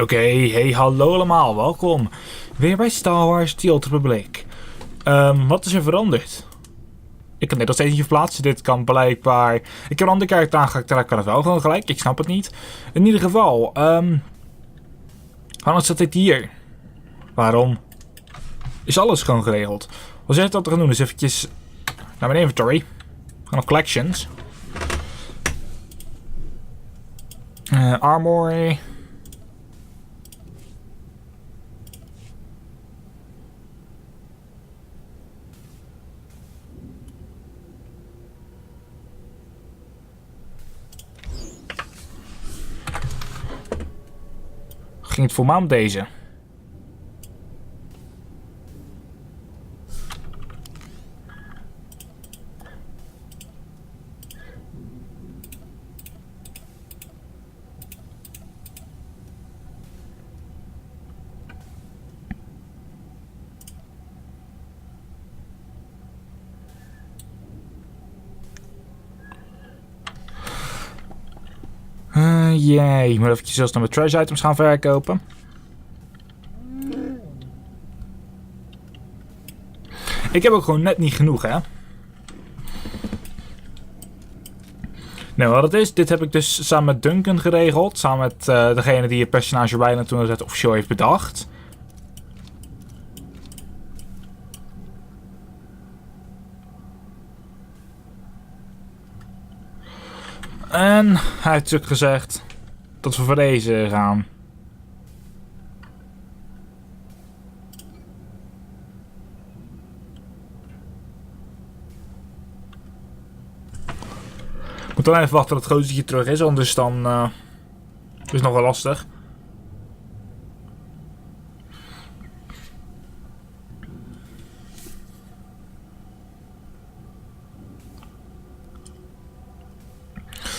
Oké, hey, hallo allemaal, welkom. Weer bij Star Wars The Old Republic. Wat is er veranderd? Ik kan dit nog steeds niet verplaatsen, dit kan blijkbaar... Ik heb een andere kaart aangehakt, daar kan het wel gewoon gelijk, ik snap het niet. In ieder geval, waarom staat dit hier? Waarom? Is alles gewoon geregeld? Wat is het dat we gaan doen? Dus eventjes naar mijn inventory. We gaan op collections. Armory. Ging het voor mij om deze? Jee, ik moet eventjes zelfs naar mijn trash items gaan verkopen. Ik heb ook gewoon net niet genoeg, hè. Nou, wat het is, dit heb ik dus samen met Duncan geregeld. Samen met degene die het personage bijna toen het officieel heeft bedacht. En hij heeft natuurlijk gezegd dat we voor deze gaan. Ik moet alleen even wachten tot het gozer terug is, anders dan is het nog wel lastig.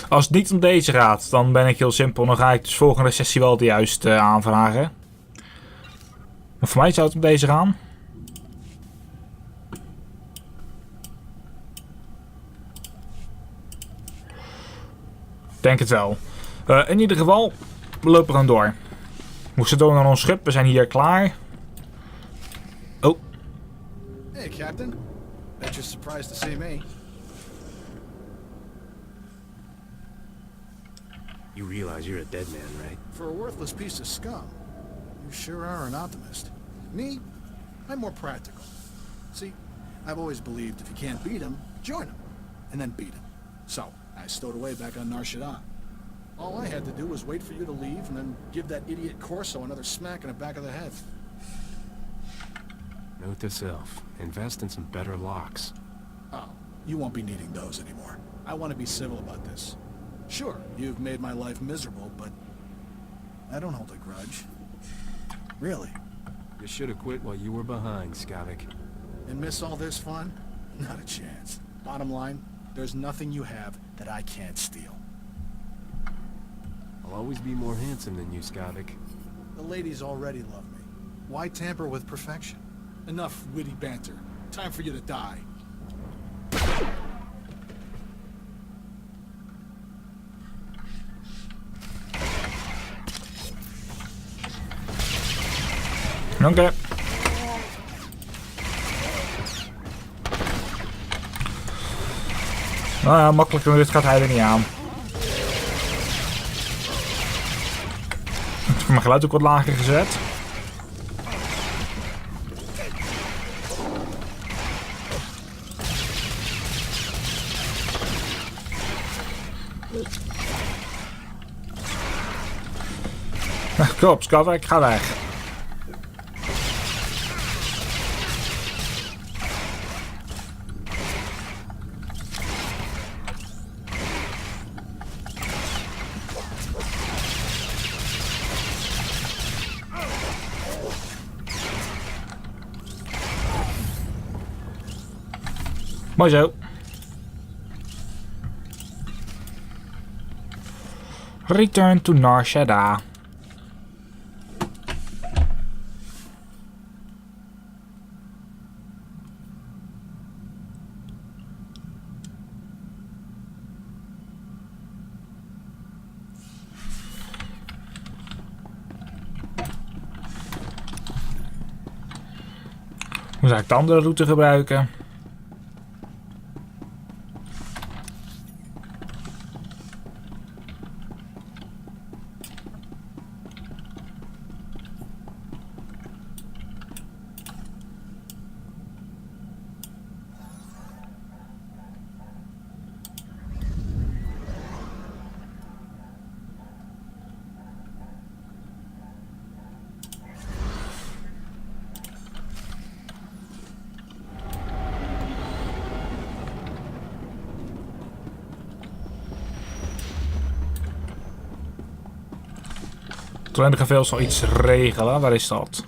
Als het niet om deze gaat, dan ben ik heel simpel. Dan ga ik dus volgende sessie wel de juiste aanvragen. Maar voor mij zou het om deze gaan. Denk het wel. In ieder geval, we lopen gewoon door. We moesten door naar ons schip, we zijn hier klaar. Oh. Hey, Captain. Bet you're surprised to see me. You realize you're a dead man, right? For a worthless piece of scum, you sure are an optimist. Me, I'm more practical. See, I've always believed if you can't beat him, join him, and then beat him. So, I stowed away back on Nar Shaddaa. All I had to do was wait for you to leave and then give that idiot Corso another smack in the back of the head. Note to self, invest in some better locks. Oh, you won't be needing those anymore. I want to be civil about this. Sure, you've made my life miserable, but I don't hold a grudge. Really. You should have quit while you were behind, Skavik. And miss all this fun? Not a chance. Bottom line, there's nothing you have that I can't steal. I'll always be more handsome than you, Skavik. The ladies already love me. Why tamper with perfection? Enough witty banter. Time for you to die. Oké. Nou ja, makkelijker dan dit gaat hij er niet aan. Ik heb mijn geluid ook wat lager gezet. Kom op, Scott, ik ga weg. Mooi zo. Return to Nar Shaddaa. Dan zou ik de andere route gebruiken. Alleen de gevel zal iets regelen. Waar is dat?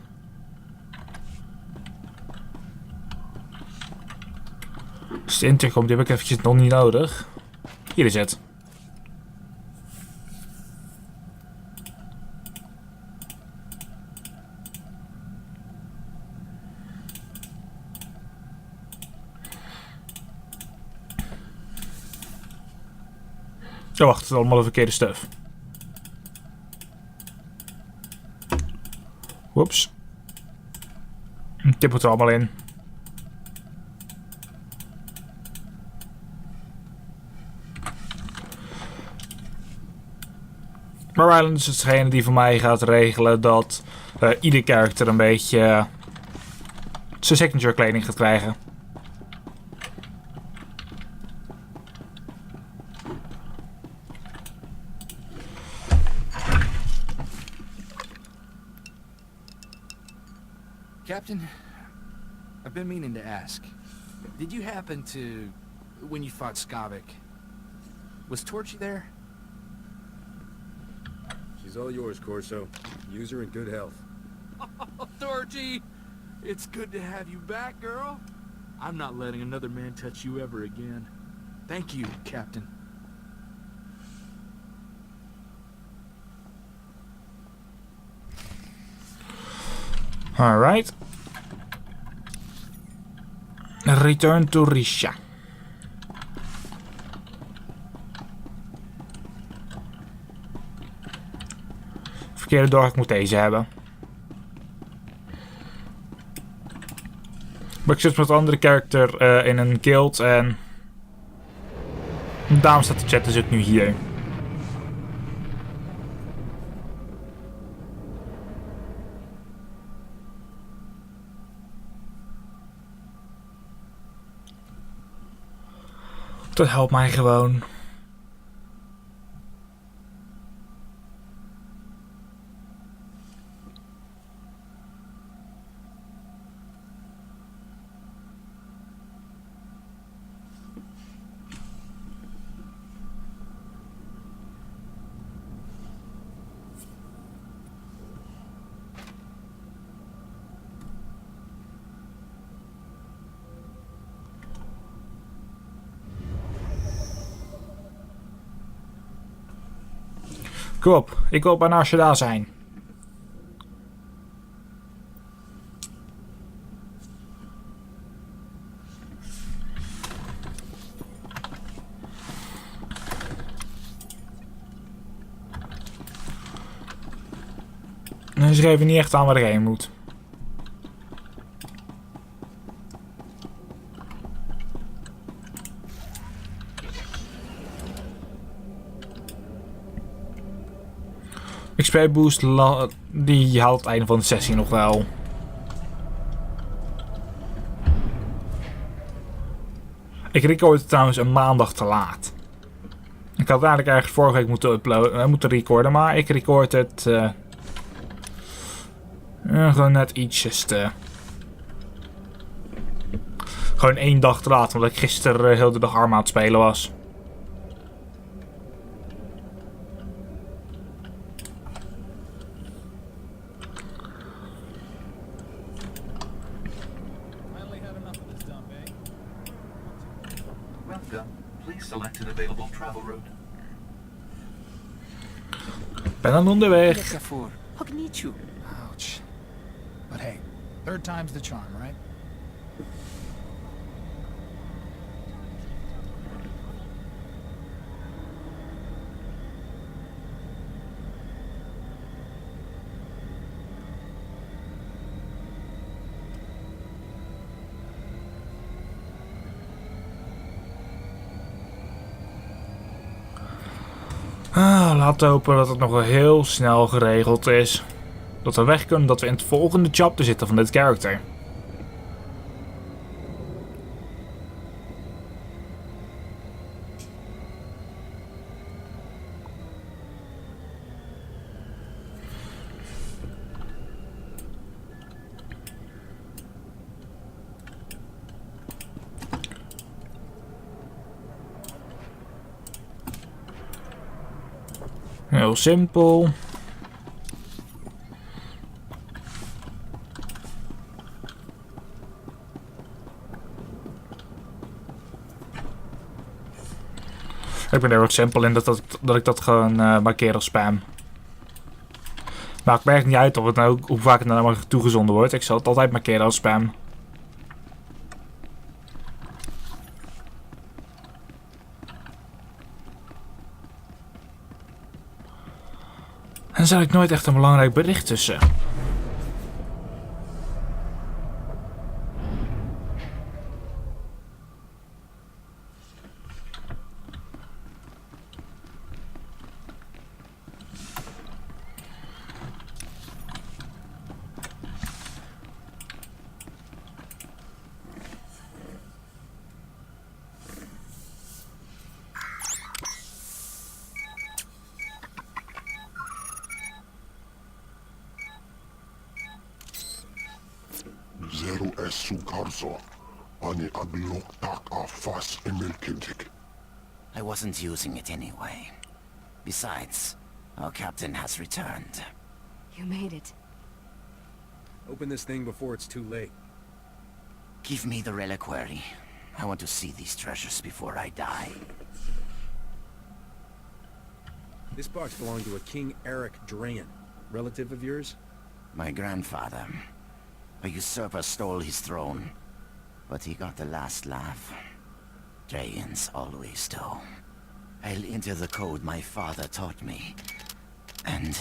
Als de intercom, die heb ik eventjes nog niet nodig. Hier is het. Oh, wacht, het is allemaal de verkeerde stuff. Oeps. Dit moet er allemaal in. Maar Ryland is degene die voor mij gaat regelen dat ieder karakter een beetje zijn signature kleding gaat krijgen. Captain, I've been meaning to ask. Did you happen to, when you fought Skavik, was Torchy there? She's all yours, Corso. Use her in good health. Oh, Torchy! It's good to have you back, girl. I'm not letting another man touch you ever again. Thank you, Captain. Alright. Return to Risha. Verkeerde door, ik moet deze hebben. Maar ik zit met een andere character in een guild en daarom staat de chat dus ook nu hier. Dat helpt mij gewoon. Kom op, ik wil bijna als je daar zijn. Ze geven niet echt aan waar ik heen moet. XP boost, die haalt het einde van de sessie nog wel. Ik record trouwens een maandag te laat. Ik had eigenlijk ergens vorige week moeten recorden, maar ik record het gewoon net ietsjes te... Gewoon 1 dag te laat, omdat ik gisteren heel de dag Arma aan het spelen was. Ben dan onderweg. Ouch. But hey, third time's the charm, right? laten hopen dat het nog wel heel snel geregeld is. Dat we weg kunnen, dat we in het volgende chapter zitten van dit character. Heel simpel. Ik ben er ook simpel in dat ik dat gewoon markeer als spam. Maakt me echt niet uit of het nou, hoe vaak het nou maar toegezonden wordt. Ik zal het altijd markeren als spam. En er zat ik nooit echt een belangrijk bericht tussen. Zero es sukarzo. Ani ablok tak afas emelkintik. I wasn't using it anyway. Besides, our captain has returned. You made it. Open this thing before it's too late. Give me the reliquary. I want to see these treasures before I die. This box belonged to a King Eric Drayan. Relative of yours? My grandfather. A usurper stole his throne, but he got the last laugh. Drayans always do. I'll enter the code my father taught me. And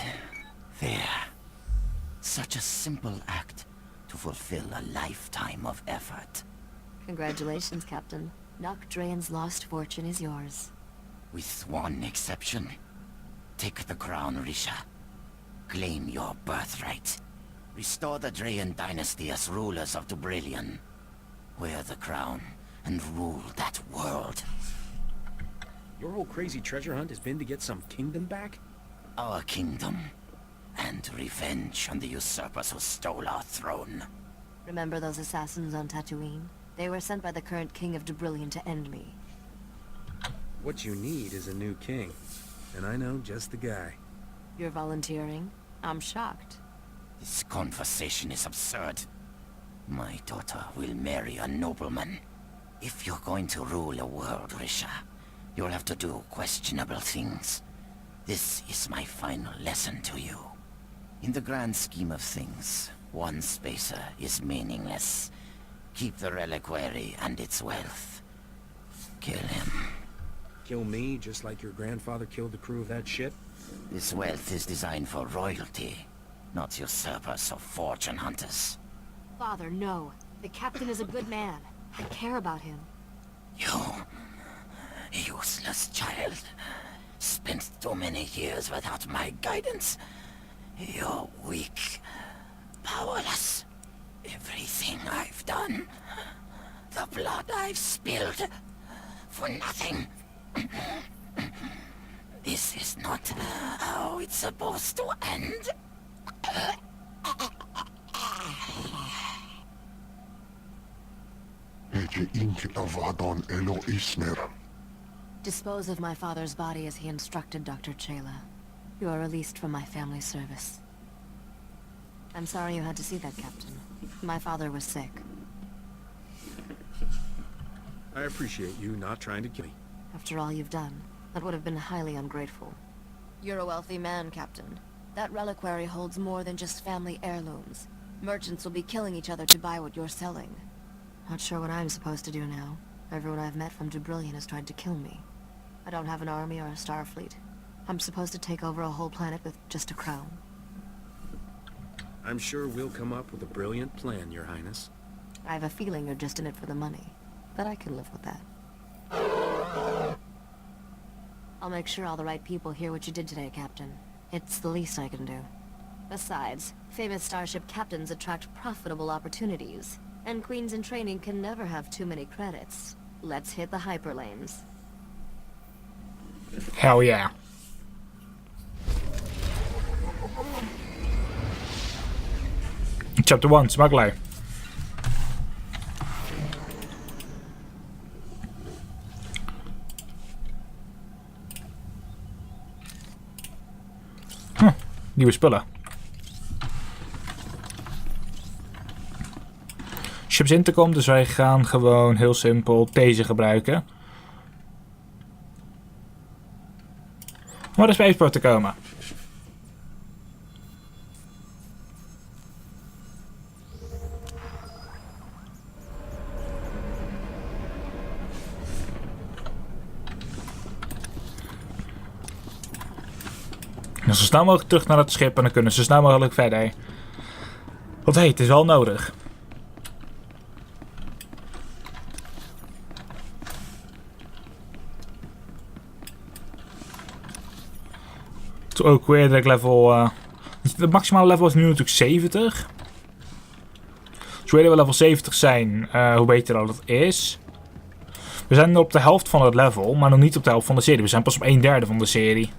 there. Such a simple act to fulfill a lifetime of effort. Congratulations, Captain. Nock Drayan's lost fortune is yours. With one exception. Take the crown, Risha. Claim your birthright. Restore the Drayan dynasty as rulers of Dubrillion. Wear the crown and rule that world. Your whole crazy treasure hunt has been to get some kingdom back? Our kingdom. And revenge on the usurpers who stole our throne. Remember those assassins on Tatooine? They were sent by the current king of Dubrillion to end me. What you need is a new king. And I know just the guy. You're volunteering? I'm shocked. This conversation is absurd. My daughter will marry a nobleman. If you're going to rule a world, Risha, you'll have to do questionable things. This is my final lesson to you. In the grand scheme of things, one spacer is meaningless. Keep the reliquary and its wealth. Kill him. Kill me just like your grandfather killed the crew of that ship? This wealth is designed for royalty, not usurpers or fortune hunters. Father, no. The captain is a good man. I care about him. You, useless child, spent too many years without my guidance. You're weak, powerless. Everything I've done, the blood I've spilled, for nothing. This is not how it's supposed to end. Eke inki avadon elo ismer. Dispose of my father's body as he instructed Dr. Chayla. You are released from my family service. I'm sorry you had to see that, Captain. My father was sick. I appreciate you not trying to kill me. After all you've done, that would have been highly ungrateful. You're a wealthy man, Captain. That reliquary holds more than just family heirlooms. Merchants will be killing each other to buy what you're selling. Not sure what I'm supposed to do now. Everyone I've met from Dubrillion has tried to kill me. I don't have an army or a star fleet. I'm supposed to take over a whole planet with just a crown. I'm sure we'll come up with a brilliant plan, Your Highness. I have a feeling you're just in it for the money, but I can live with that. I'll make sure all the right people hear what you did today, Captain. It's the least I can do. Besides, famous starship captains attract profitable opportunities, and queens in training can never have too many credits. Let's hit the hyperlanes. Hell yeah. Chapter 1, Smuggler. Nieuwe spullen. Chips intercom, dus wij gaan gewoon heel simpel deze gebruiken. Om de spaceport te komen. En zo snel mogelijk terug naar het schip en dan kunnen ze zo snel mogelijk verder. Want hey, het is wel nodig. Ook weer dat level. Het maximale level is nu natuurlijk 70. Dus hoe eerder we level 70 zijn, hoe beter dat is. We zijn op de helft van het level, maar nog niet op de helft van de serie. We zijn pas op 1/3 van de serie.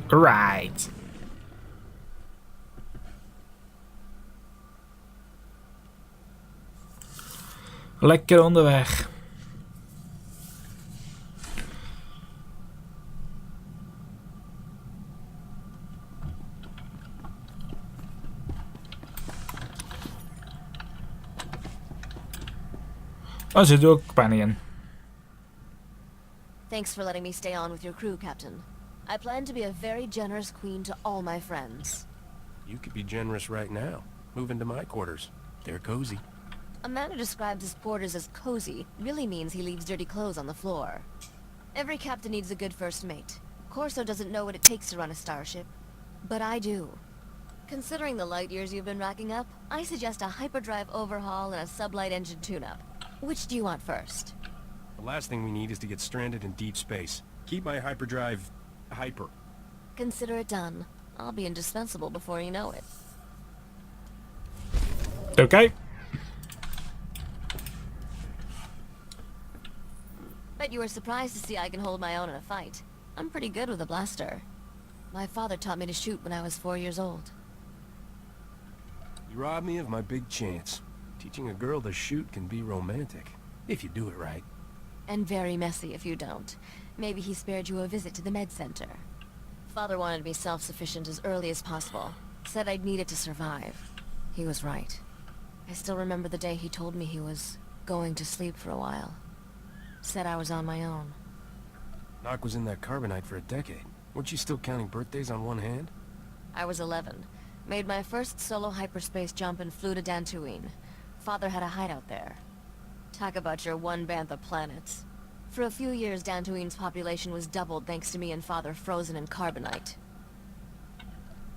Right. Lekker onderweg. Oh, zit er ook bijna in. Thanks for letting me stay on with your crew, Captain. I plan to be a very generous queen to all my friends. You could be generous right now. Move into my quarters. They're cozy. A man who describes his quarters as cozy really means he leaves dirty clothes on the floor. Every captain needs a good first mate. Corso doesn't know what it takes to run a starship, but I do. Considering the light years you've been racking up, I suggest a hyperdrive overhaul and a sublight engine tune-up. Which do you want first? The last thing we need is to get stranded in deep space. Keep my hyperdrive hyper. Consider it done. I'll be indispensable before you know it. Okay. Bet you were surprised to see I can hold my own in a fight. I'm pretty good with a blaster. My father taught me to shoot when I was 4 years old. You robbed me of my big chance. Teaching a girl to shoot can be romantic, if you do it right. And very messy if you don't. Maybe he spared you a visit to the med center. Father wanted me self-sufficient as early as possible. Said I'd need it to survive. He was right. I still remember the day he told me he was going to sleep for a while. Said I was on my own. Nock was in that carbonite for a decade. Weren't you still counting birthdays on one hand? I was 11. Made my first solo hyperspace jump and flew to Dantooine. Father had a hideout there. Talk about your one bantha planets. For a few years, Dantooine's population was doubled thanks to me and Father frozen in carbonite.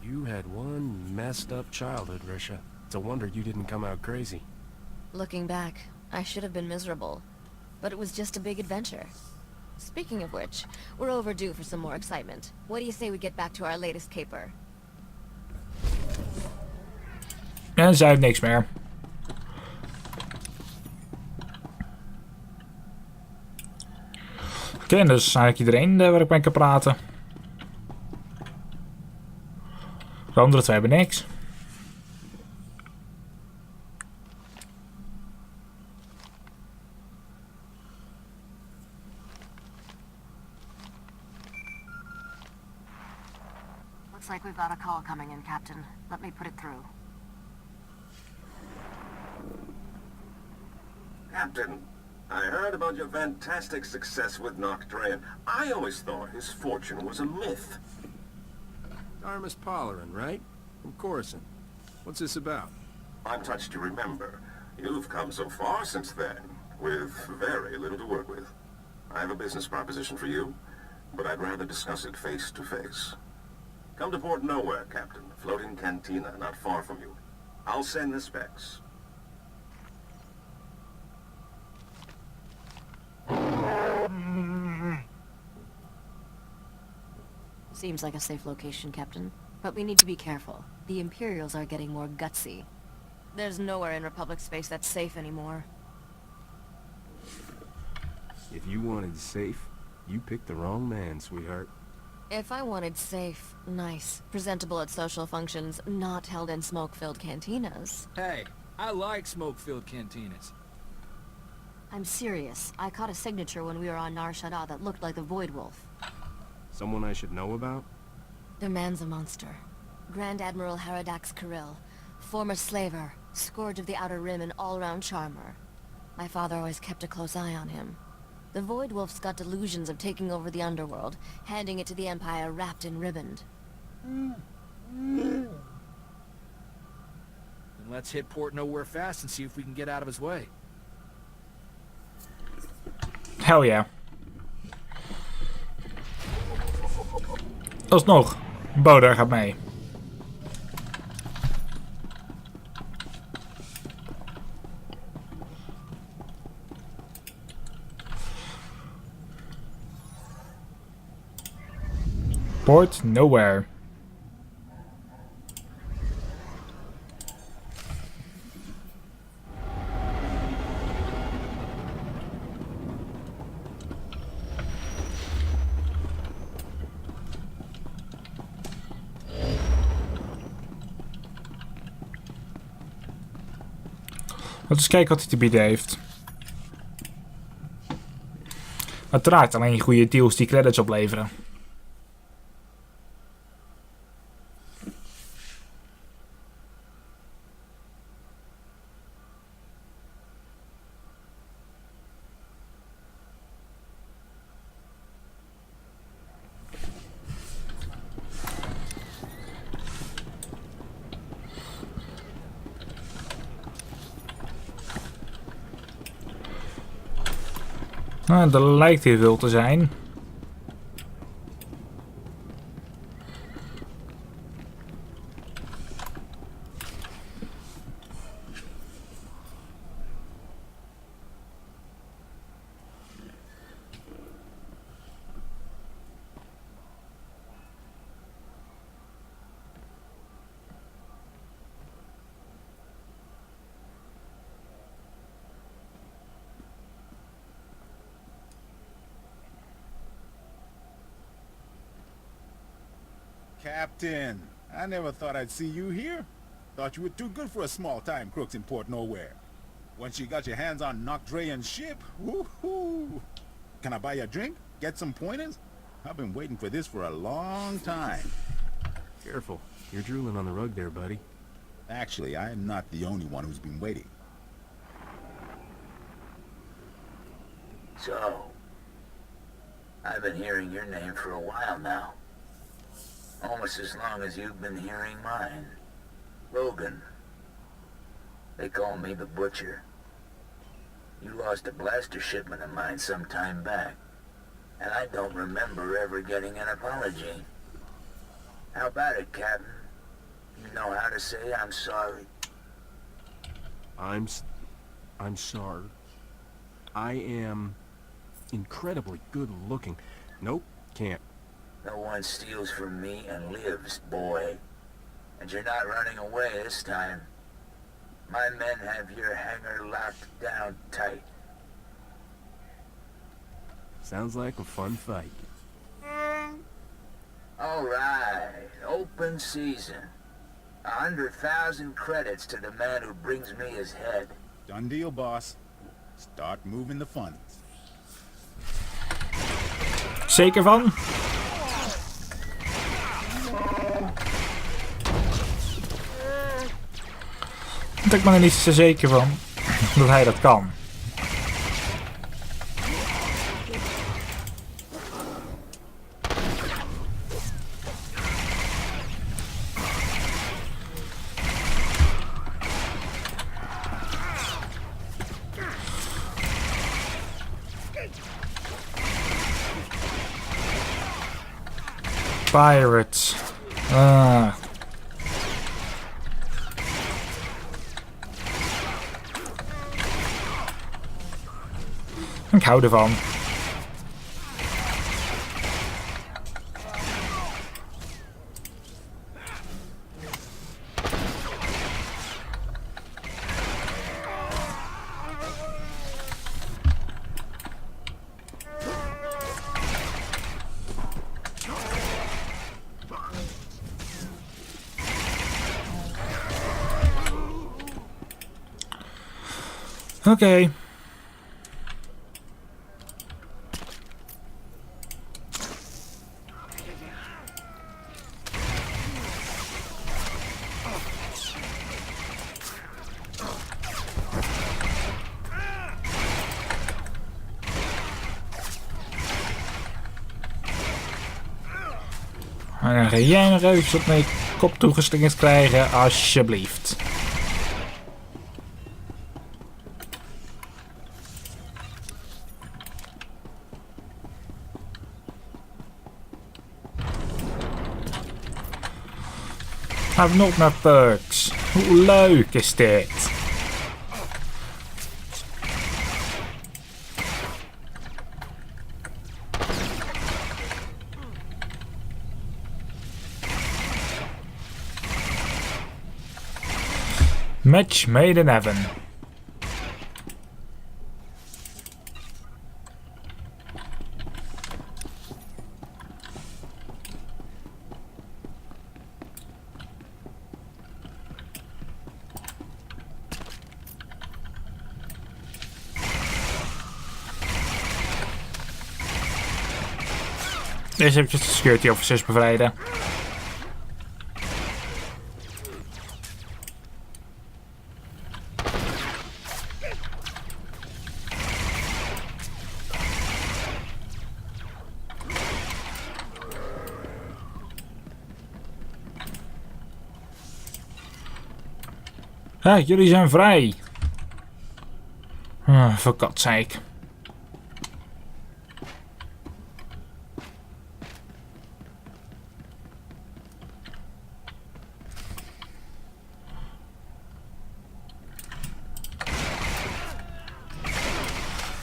You had one messed up childhood, Risha. It's a wonder you didn't come out crazy. Looking back, I should have been miserable. But it was just a big adventure. Speaking of which, we're overdue for some more excitement. What do you say we get back to our latest caper? En zij heeft niks meer. Oké, dus eigenlijk iedereen waar ik mee kan praten. De andere twee hebben niks. Looks like we've got a call coming in, Captain. Let me put it through. Captain, I heard about your fantastic success with Raptr. I always thought his fortune was a myth. Armis Pollerin, right? From Coruscant. What's this about? I'm touched to remember. You've come so far since then, with very little to work with. I have a business proposition for you, but I'd rather discuss it face to face. Come to Port Nowhere, Captain. Floating cantina not far from you. I'll send the specs. Seems like a safe location, Captain. But we need to be careful. The Imperials are getting more gutsy. There's nowhere in Republic space that's safe anymore. If you wanted safe, you picked the wrong man, sweetheart. If I wanted safe, nice, presentable at social functions, not held in smoke-filled cantinas. Hey, I like smoke-filled cantinas. I'm serious. I caught a signature when we were on Nar Shaddaa that looked like the Void Wolf. Someone I should know about? The man's a monster. Grand Admiral Haradax Kirill, former slaver, scourge of the Outer Rim and all-round charmer. My father always kept a close eye on him. The Void Wolf's got delusions of taking over the underworld, handing it to the Empire wrapped and ribboned. Then let's hit Port Nowhere fast and see if we can get out of his way. Hell yeah. Alsnog, Boda gaat mee. Port Nowhere. Laten we eens kijken wat hij te bieden heeft. Uiteraard alleen goede deals die credits opleveren. Nou, er lijkt hier veel te zijn. Captain, I never thought I'd see you here. Thought you were too good for a small-time crooks in Port Nowhere. Once you got your hands on Raptr's ship, woohoo! Can I buy you a drink? Get some pointers? I've been waiting for this for a long time. Careful. You're drooling on the rug there, buddy. Actually, I am not the only one who's been waiting. So, I've been hearing your name for a while now. Almost as long as you've been hearing mine. Logan. They call me the Butcher. You lost a blaster shipment of mine some time back, and I don't remember ever getting an apology. How about it, Captain? You know how to say I'm sorry? I'm sorry. I am incredibly good looking. Nope, can't. No one steals from me and lives, boy. And you're not running away this time. My men have your hangar locked down tight. Sounds like a fun fight. All right, open season. 100,000 credits to the man who brings me his head. Done deal, boss. Start moving the funds. Zeker van? Want ik ben er niet zo zeker van dat hij dat kan. Pirates. Ah. Ik hou ervan. Oké. En dan ga jij nog even op mijn kop toegeslingerd krijgen, alsjeblieft. I've nog naar perks. Hoe leuk is dit? Match made in heaven. Eerst eventjes de security officers bevrijden. Ah, jullie zijn vrij. Voor katzeik.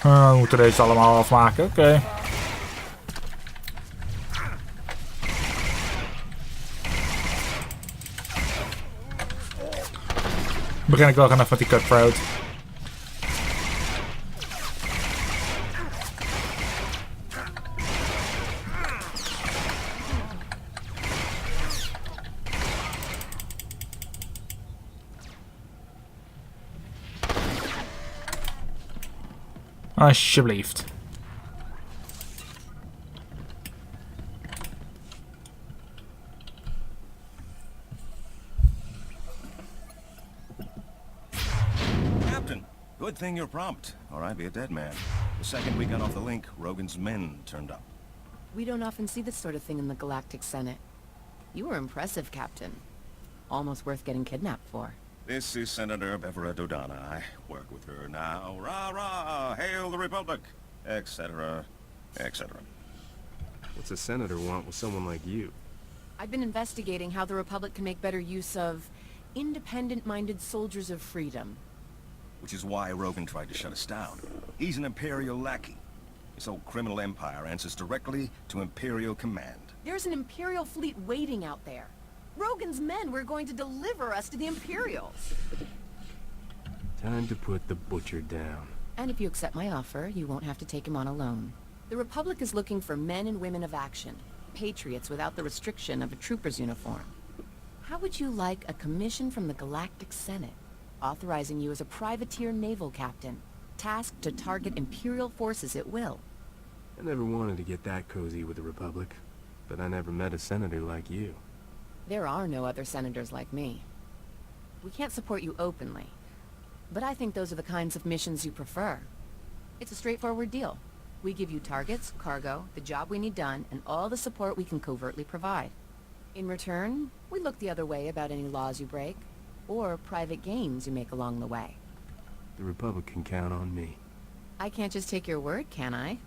We moeten deze allemaal afmaken, oké. Begin ik wel gaan even met die cutthroat. Alsjeblieft. Captain, good thing you're prompt, or I'd be a dead man. The second we got off the link, Rogan's men turned up. We don't often see this sort of thing in the Galactic Senate. You were impressive, Captain. Almost worth getting kidnapped for. This is Senator Bevera Dodana. I work with her now. Rah rah! Hail the Republic! Etc. Etc. What's a senator want with someone like you? I've been investigating how the Republic can make better use of independent-minded soldiers of freedom. Which is why Rogan tried to shut us down. He's an Imperial lackey. This whole criminal empire answers directly to Imperial command. There's an Imperial fleet waiting out there. Rogan's men were going to deliver us to the Imperials. Time to put the butcher down. And if you accept my offer, you won't have to take him on alone. The Republic is looking for men and women of action. Patriots without the restriction of a trooper's uniform. How would you like a commission from the Galactic Senate, authorizing you as a privateer naval captain, tasked to target Imperial forces at will? I never wanted to get that cozy with the Republic, but I never met a senator like you. There are no other senators like me. We can't support you openly. But I think those are the kinds of missions you prefer. It's a straightforward deal. We give you targets, cargo, the job we need done, and all the support we can covertly provide. In return, we look the other way about any laws you break, or private gains you make along the way. The Republic can count on me. I can't just take your word, can I?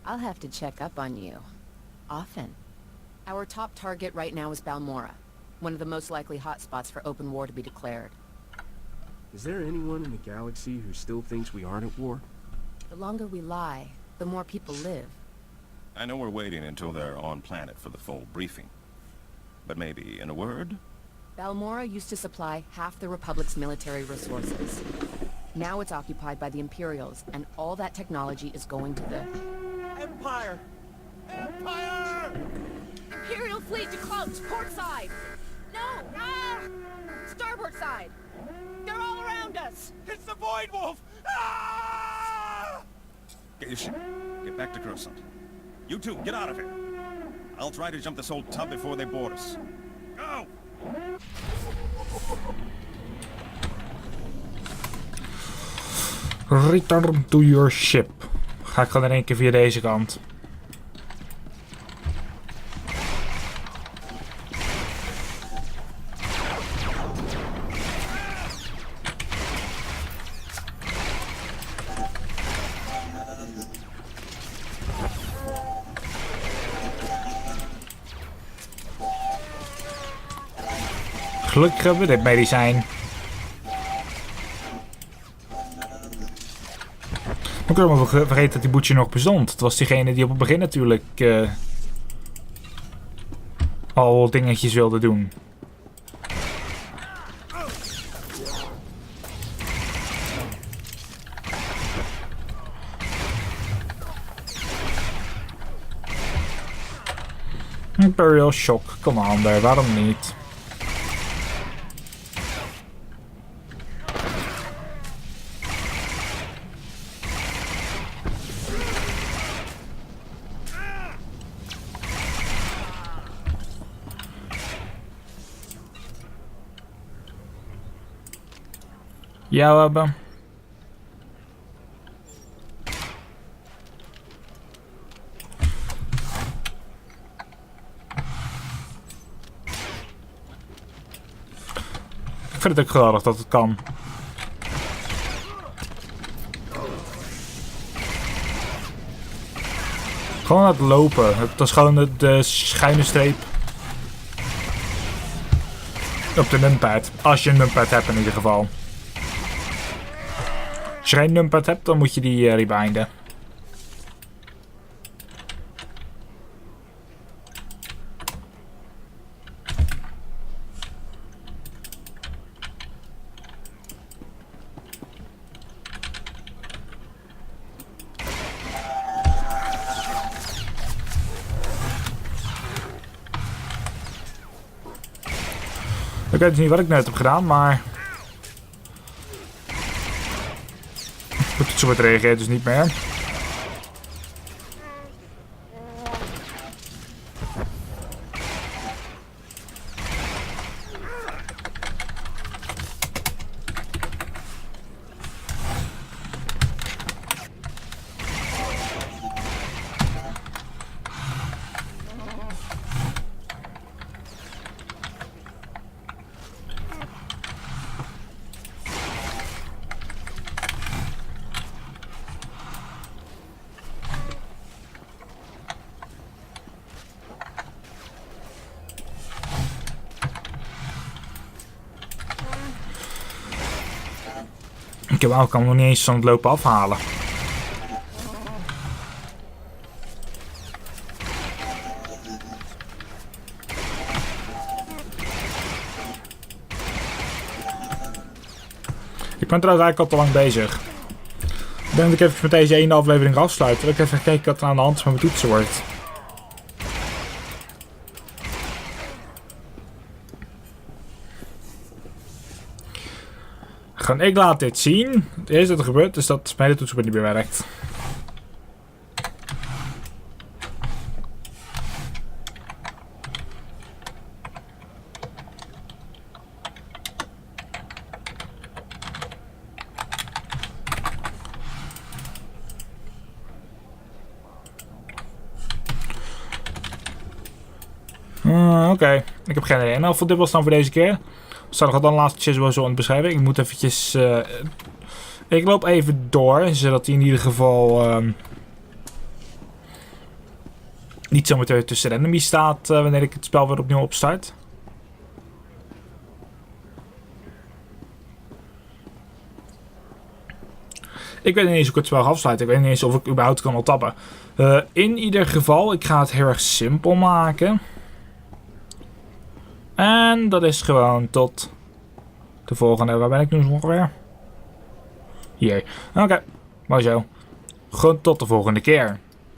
I'll have to check up on you. Often. Our top target right now is Balmora, one of the most likely hotspots for open war to be declared. Is there anyone in the galaxy who still thinks we aren't at war? The longer we lie, the more people live. I know we're waiting until they're on planet for the full briefing. But maybe, in a word? Balmora used to supply half the Republic's military resources. Now it's occupied by the Imperials, and all that technology is going to the... Empire! Empire! Imperial fleet decloaked, port side! No! Ah! Starboard side! They're all around us! It's the Void Wolf! Ah! Get your ship. Get back to Coruscant. You two, get out of here. I'll try to jump this old tub before they board us. Go! Return to your ship. Ga ik gewoon in één keer via deze kant. Gelukkig hebben we dit medicijn. Ik kan me vergeten dat die Butcher nog bestond. Het was diegene die op het begin natuurlijk al dingetjes wilde doen. Imperial Shock Commander, waarom niet? Ja, we hebben. Ik vind het ook geweldig dat het kan. Gewoon het lopen. Het was gewoon de schuine streep. Op de numpad. Als je een numpad hebt in ieder geval. Als je geen numpad hebt, dan moet je die rebinden. Ik weet dus niet wat ik net heb gedaan, maar... Het toetsenbord reageert dus niet meer. Ik kan hem nog niet eens van het lopen afhalen. Ik ben trouwens eigenlijk al te lang bezig. Ik denk dat ik even met deze ene aflevering afsluit. Dat ik even kijken wat er aan de hand is met mijn toetsenbord. Ik laat dit zien. Het eerste dat er gebeurt is dat mijn toetsenbord niet meer werkt. Oké, ik heb geen idee. Nou, voor dit was het dan voor deze keer. Staat er dan laatste sowieso in de beschrijving. Ik moet eventjes... ik loop even door, zodat hij in ieder geval... niet zometeen tussen de enemies staat wanneer ik het spel weer opnieuw opstart. Ik weet niet eens hoe ik het spel ga afsluiten. Ik weet niet eens of ik überhaupt kan ontappen. In ieder geval, ik ga het heel erg simpel maken. En dat is gewoon tot de volgende. Waar ben ik nu ongeveer? Hier. Oké, maar zo. Gewoon tot de volgende keer.